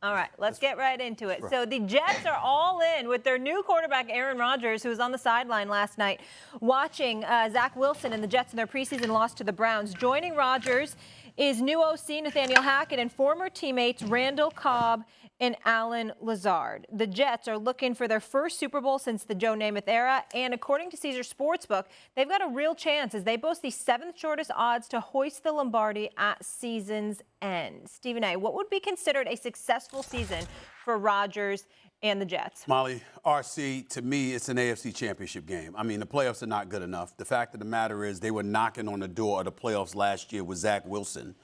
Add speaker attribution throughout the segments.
Speaker 1: All right, let's get right into it. So the Jets are all in with their new quarterback, Aaron Rodgers, who was on the sideline last night watching Zach Wilson and the Jets in their preseason loss to the Browns. Joining Rodgers is new OC Nathaniel Hackett and former teammates Randall Cobb and Alan Lazard. The Jets are looking for their first Super Bowl since the Joe Namath era, and according to Caesars Sportsbook, they've got a real chance as they boast the 7th shortest odds to hoist the Lombardi at season's end. Stephen A., what would be considered a successful season for Rodgers and the Jets?
Speaker 2: Molly, RC, to me, it's an AFC championship game. I mean, the playoffs are not good enough. The fact of the matter is they were knocking on the door of the playoffs last year with Zach Wilson.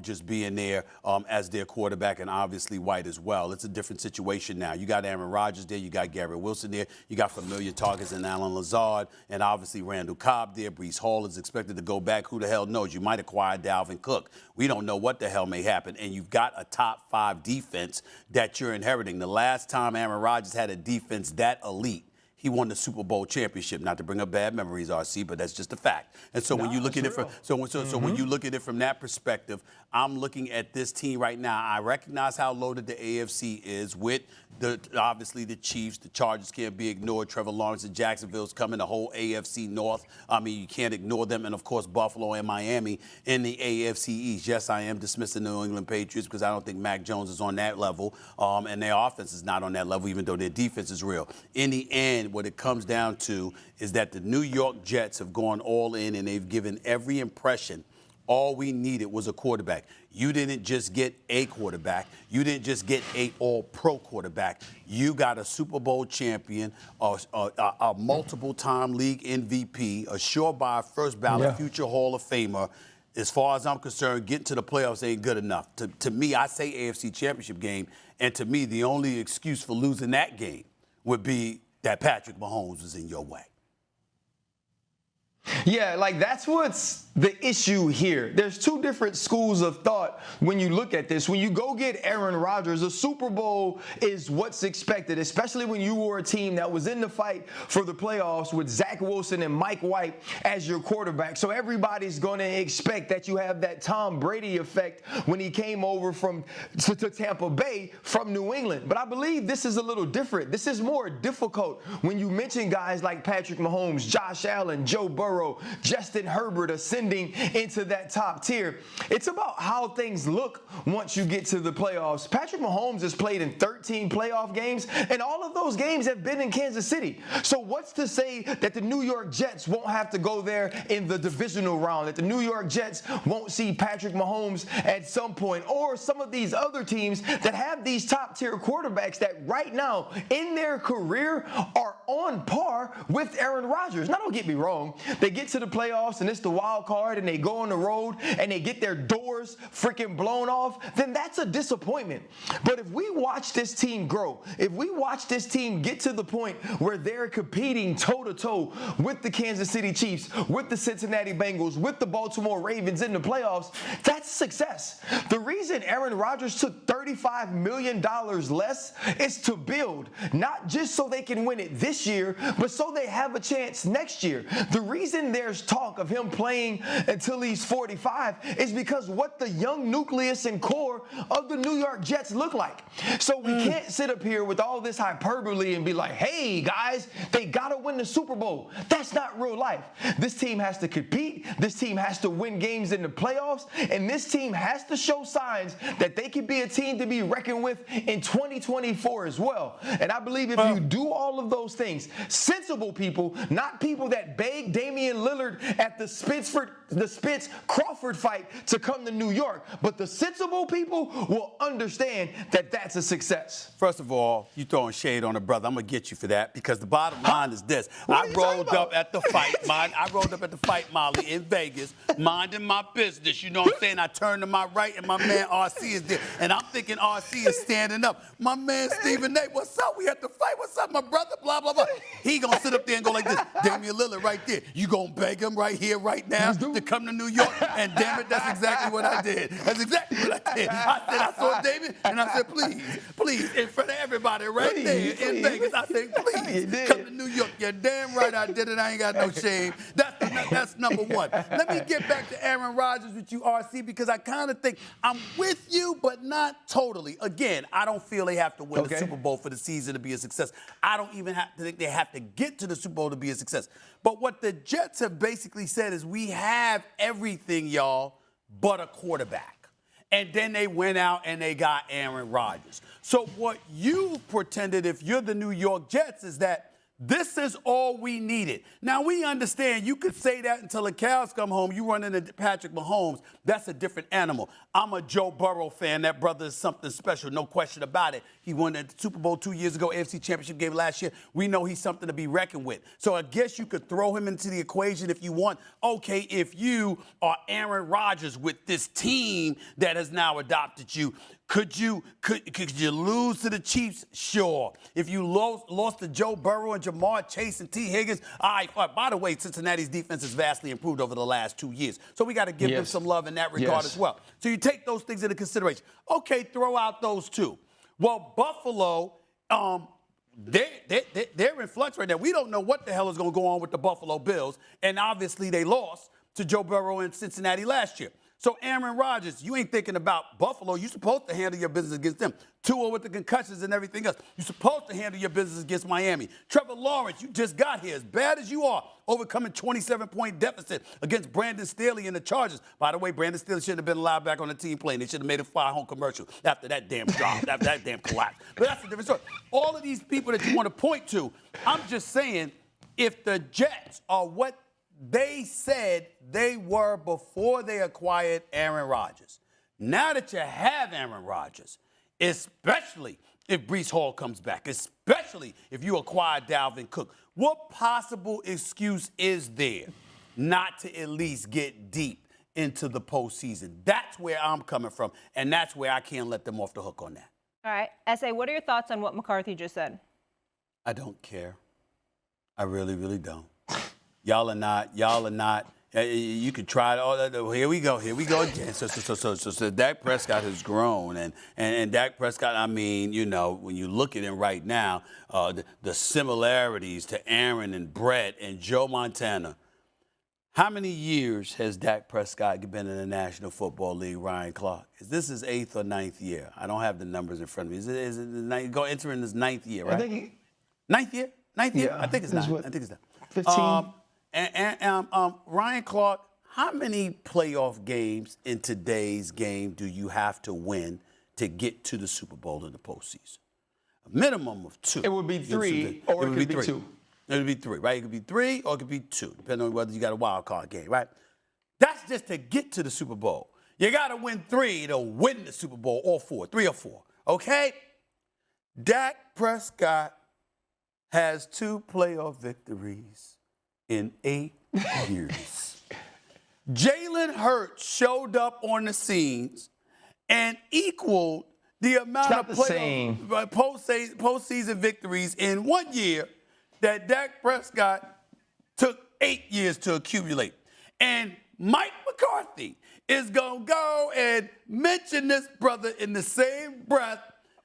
Speaker 2: Just being there as their quarterback, and obviously White as well. It's a different situation now. You got Aaron Rodgers there. You got Garrett Wilson there. You got familiar targets in Alan Lazard, and obviously Randall Cobb there. Breece Hall is expected to go back. Who the hell knows? You might acquire Dalvin Cook. We don't know what the hell may happen. And you've got a top 5 defense that you're inheriting. The last time Aaron Rodgers had a defense that elite, he won the Super Bowl championship. Not to bring up bad memories, RC, but that's just a fact. And so when you look at it from when you look at it from that perspective, I'm looking at this team right now. I recognize how loaded the AFC is with obviously the Chiefs. The Chargers can't be ignored. Trevor Lawrence and Jacksonville's coming. The whole AFC North. I mean, you can't ignore them. And of course, Buffalo and Miami in the AFC East. Yes, I am dismissing the New England Patriots because I don't think Mac Jones is on that level, and their offense is not on that level, even though their defense is real. In the end, what it comes down to is that the New York Jets have gone all in, and they've given every impression. All we needed was a quarterback. You didn't just get a quarterback. You didn't just get a all-pro quarterback. You got a Super Bowl champion, a multiple-time league MVP, a sure-buy first-ballot future Hall of Famer. As far as I'm concerned, getting to the playoffs ain't good enough. To me, I say AFC Championship game, and to me, the only excuse for losing that game would be that Patrick Mahomes was in your way.
Speaker 3: Yeah, like that's what's the issue here. There's 2 different schools of thought when you look at this. When you go get Aaron Rodgers, a Super Bowl is what's expected, especially when you were a team that was in the fight for the playoffs with Zach Wilson and Mike White as your quarterback. So everybody's going to expect that you have that Tom Brady effect when he came over to Tampa Bay from New England. But I believe this is a little different. This is more difficult when you mention guys like Patrick Mahomes, Josh Allen, Joe Burrow, Justin Herbert ascending into that top tier. It's about how things look once you get to the playoffs. Patrick Mahomes has played in 13 playoff games, and all of those games have been in Kansas City. So what's to say that the New York Jets won't have to go there in the divisional round, that the New York Jets won't see Patrick Mahomes at some point, or some of these other teams that have these top tier quarterbacks that right now in their career are on par with Aaron Rodgers. Now, don't get me wrong. They get to the playoffs and it's the wild card and they go on the road and they get their doors freaking blown off, then that's a disappointment. But if we watch this team grow, if we watch this team get to the point where they're competing toe-to-toe with the Kansas City Chiefs, with the Cincinnati Bengals, with the Baltimore Ravens in the playoffs, that's success. The reason Aaron Rodgers took $35 million less is to build, not just so they can win it this year, but so they have a chance next year. The reason there's talk of him playing until he's 45 is because what the young nucleus and core of the New York Jets look like. So we can't sit up here with all this hyperbole and be like, hey, guys, they got to win the Super Bowl. That's not real life. This team has to compete. This team has to win games in the playoffs. And this team has to show signs that they can be a team to be reckoned with in 2024 as well. And I believe if you do all of those things, sensible people, not people that beg Damian Lillard at the Spence-Crawford fight to come to New York, but the sensible people will understand that that's a success.
Speaker 2: First of all, you throwing shade on a brother. I'm gonna get you for that because the bottom line is this: I rolled up at the fight, Molly, in Vegas, minding my business. You know what I'm saying? I turned to my right, and my man RC is there, and I'm thinking RC is standing up. My man Stephen A, what's up? We had to fight. What's up, my brother? Blah blah blah. He gonna sit up there and go like this. Damian Lillard right there. You gonna beg him right here, right now, to come to New York? And damn it, that's exactly what I did. That's exactly what I did. I said, I saw David, and I said, please, in front of everybody right there in Vegas, I said, please, come to New York. You're damn right I did it. I ain't got no shame. That's the That's number one. Let me get back to Aaron Rodgers with you, RC, because I kind of think I'm with you, but not totally. Again, I don't feel they have to win the Super Bowl for the season to be a success. I don't even think they have to get to the Super Bowl to be a success. But what the Jets have basically said is we have everything, y'all, but a quarterback. And then they went out and they got Aaron Rodgers. So what you pretended, if you're the New York Jets, is that this is all we needed. Now, we understand you could say that until the cows come home. You run into Patrick Mahomes. That's a different animal. I'm a Joe Burrow fan. That brother is something special, no question about it. He won the Super Bowl 2 years ago, AFC Championship game last year. We know he's something to be reckoned with. So I guess you could throw him into the equation if you want. Okay, if you are Aaron Rodgers with this team that has now adopted you, could you lose to the Chiefs? Sure. If you lost to Joe Burrow and Jamar Chase and T. Higgins, all right. By the way, Cincinnati's defense has vastly improved over the last 2 years. So we got to give them some love in that regard as well. So you take those things into consideration. Okay, throw out those two. Well, Buffalo, they're in flux right now. We don't know what the hell is going to go on with the Buffalo Bills. And obviously they lost to Joe Burrow in Cincinnati last year. So Aaron Rodgers, you ain't thinking about Buffalo. You're supposed to handle your business against them. Tua with the concussions and everything else. You're supposed to handle your business against Miami. Trevor Lawrence, you just got here. As bad as you are, overcoming 27-point deficit against Brandon Staley and the Chargers. By the way, Brandon Staley shouldn't have been allowed back on the team playing. They should have made a fly-home commercial after that damn drop, after that damn collapse. But that's a different story. All of these people that you want to point to, I'm just saying, if the Jets are what they said they were before they acquired Aaron Rodgers. Now that you have Aaron Rodgers, especially if Breece Hall comes back, especially if you acquire Dalvin Cook, what possible excuse is there not to at least get deep into the postseason? That's where I'm coming from, and that's where I can't let them off the hook on that.
Speaker 1: All right. S.A., what are your thoughts on what McCarthy just said?
Speaker 2: I don't care. I really, really don't. Y'all are not. You could try it. Here we go again. So Dak Prescott has grown, and Dak Prescott, I mean, you know, when you look at him right now, the similarities to Aaron and Brett and Joe Montana. How many years has Dak Prescott been in the National Football League, Ryan Clark? Is this his 8th or 9th year? I don't have the numbers in front of me. Is it entering his 9th year, right?
Speaker 3: I think
Speaker 2: ninth year?
Speaker 3: Yeah,
Speaker 2: I think it's 9. I think it's 9.
Speaker 3: 15.
Speaker 2: Ryan Clark, how many playoff games in today's game do you have to win to get to the Super Bowl in the postseason? A minimum of 2.
Speaker 3: It would be 3, or it could be 2.
Speaker 2: It would be 3, right? It could be 3 or it could be 2, depending on whether you got a wild card game, right? That's just to get to the Super Bowl. You got to win 3 to win the Super Bowl, or 4, 3 or 4, okay? Dak Prescott has 2 playoff victories in 8 years. Jalen Hurts showed up on the scenes and equaled the amount of postseason victories in 1 year that Dak Prescott took 8 years to accumulate. And Mike McCarthy is going to go and mention this brother in the same breath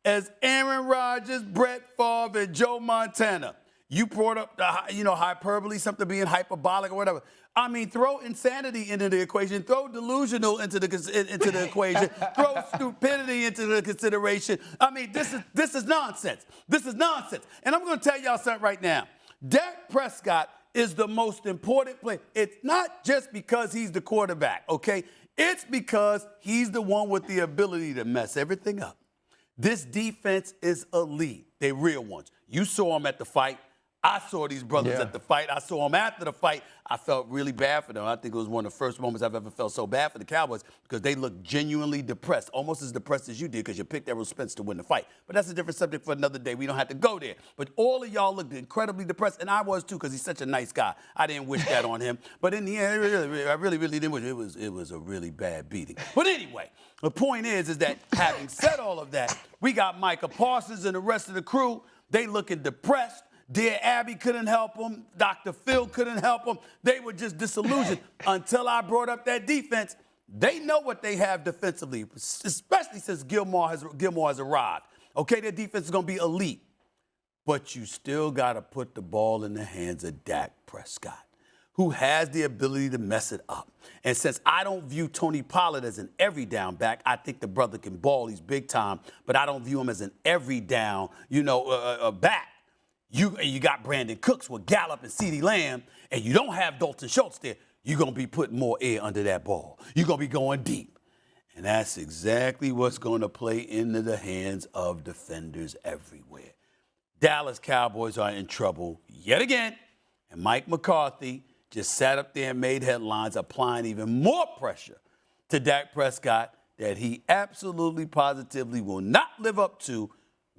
Speaker 2: as Aaron Rodgers, Brett Favre, and Joe Montana. You brought up the, hyperbole, something being hyperbolic or whatever. I mean, throw insanity into the equation, throw delusional into the equation, throw stupidity into the consideration. I mean, this is nonsense. This is nonsense. And I'm going to tell y'all something right now. Dak Prescott is the most important player. It's not just because he's the quarterback, okay? It's because he's the one with the ability to mess everything up. This defense is elite. They're real ones. You saw them at the fight. I saw these brothers at the fight. I saw them after the fight. I felt really bad for them. I think it was one of the first moments I've ever felt so bad for the Cowboys because they looked genuinely depressed, almost as depressed as you did because you picked Errol Spence to win the fight. But that's a different subject for another day. We don't have to go there. But all of y'all looked incredibly depressed, and I was too because he's such a nice guy. I didn't wish that on him. But in the end, I really didn't wish it. It was a really bad beating. But anyway, the point is that having said all of that, we got Micah Parsons and the rest of the crew. They looking depressed. Dear Abby couldn't help them. Dr. Phil couldn't help them. They were just disillusioned until I brought up that defense. They know what they have defensively, especially since Gilmore has arrived. Okay, their defense is going to be elite. But you still got to put the ball in the hands of Dak Prescott, who has the ability to mess it up. And since I don't view Tony Pollard as an every down back, I think the brother can ball. He's big time, but I don't view him as an every down, back. You got Brandon Cooks with Gallup and CeeDee Lamb, and you don't have Dalton Schultz there. You're going to be putting more air under that ball. You're going to be going deep. And that's exactly what's going to play into the hands of defenders everywhere. Dallas Cowboys are in trouble yet again, and Mike McCarthy just sat up there and made headlines, applying even more pressure to Dak Prescott that he absolutely, positively will not live up to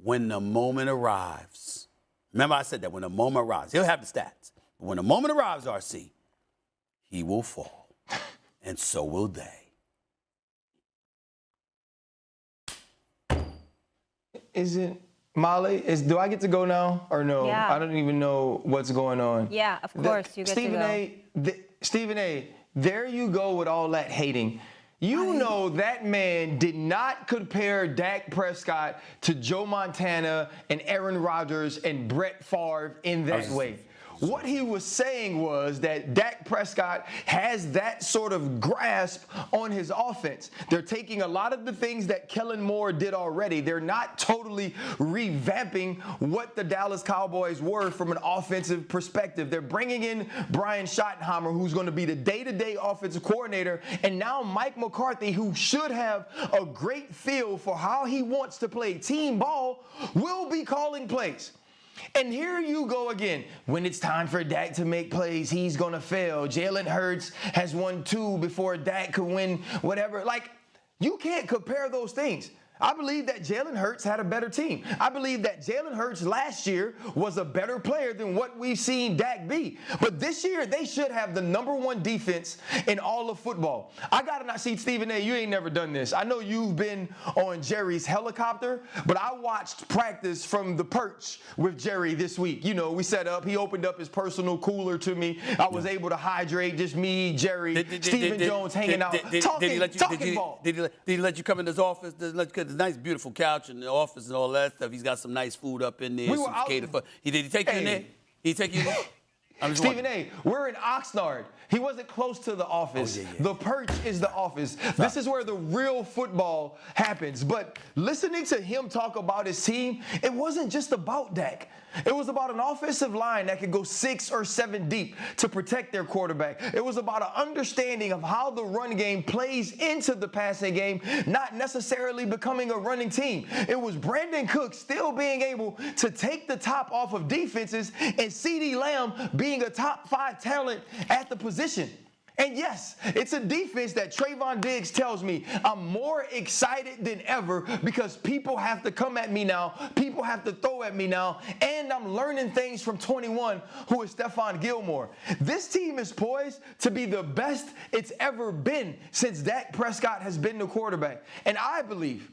Speaker 2: when the moment arrives. Remember I said that when the moment arrives. He'll have the stats. But when the moment arrives, RC, he will fall. And so will they.
Speaker 3: Is it, Molly, do I get to go now or no?
Speaker 1: Yeah.
Speaker 3: I don't even know what's going on.
Speaker 1: Yeah, of course you get to go.
Speaker 3: Stephen A., there you go with all that hating. You know that man did not compare Dak Prescott to Joe Montana and Aaron Rodgers and Brett Favre in that way. What he was saying was that Dak Prescott has that sort of grasp on his offense. They're taking a lot of the things that Kellen Moore did already. They're not totally revamping what the Dallas Cowboys were from an offensive perspective. They're bringing in Brian Schottenheimer, who's going to be the day-to-day offensive coordinator, and now Mike McCarthy, who should have a great feel for how he wants to play team ball, will be calling plays. And here you go again. When it's time for Dak to make plays, he's going to fail. Jalen Hurts has won 2 before Dak could win whatever. Like, you can't compare those things. I believe that Jalen Hurts had a better team. I believe that Jalen Hurts last year was a better player than what we've seen Dak be. But this year, they should have the #1 defense in all of football. I got to not see, Stephen A., you ain't never done this. I know you've been on Jerry's helicopter, but I watched practice from the perch with Jerry this week. You know, we set up. He opened up his personal cooler to me. I was able to hydrate, just me, Jerry, Stephen Jones hanging out, talking ball.
Speaker 2: Did he let you come in his office? The nice, beautiful couch in the office and all that stuff. He's got some nice food up in there.
Speaker 3: We were out.
Speaker 2: Did he take you in there? He take you in there?
Speaker 3: Stephen A., we're in Oxnard. He wasn't close to the office. The perch is the office. This is where the real football happens. But listening to him talk about his team, it wasn't just about Dak. It was about an offensive line that could go 6 or 7 deep to protect their quarterback. It was about an understanding of how the run game plays into the passing game, not necessarily becoming a running team. It was Brandon Cooks still being able to take the top off of defenses and CeeDee Lamb being a top 5 talent at the position. And yes, it's a defense that Trayvon Diggs tells me I'm more excited than ever because people have to come at me now. People have to throw at me now. And I'm learning things from 21, who is Stephon Gilmore. This team is poised to be the best it's ever been since Dak Prescott has been the quarterback. And I believe,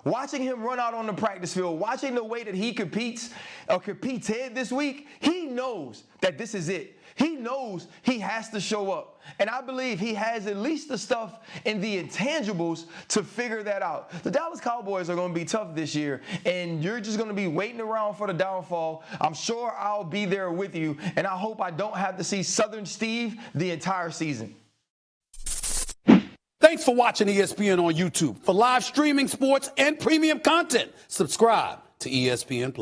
Speaker 3: watching him run out on the practice field, watching the way that he competes this week, he knows that this is it. He knows he has to show up. And I believe he has at least the stuff in the intangibles to figure that out. The Dallas Cowboys are going to be tough this year, and you're just going to be waiting around for the downfall. I'm sure I'll be there with you, and I hope I don't have to see Southern Steve the entire season.
Speaker 2: Thanks for watching ESPN on YouTube. For live streaming sports and premium content, subscribe to ESPN+.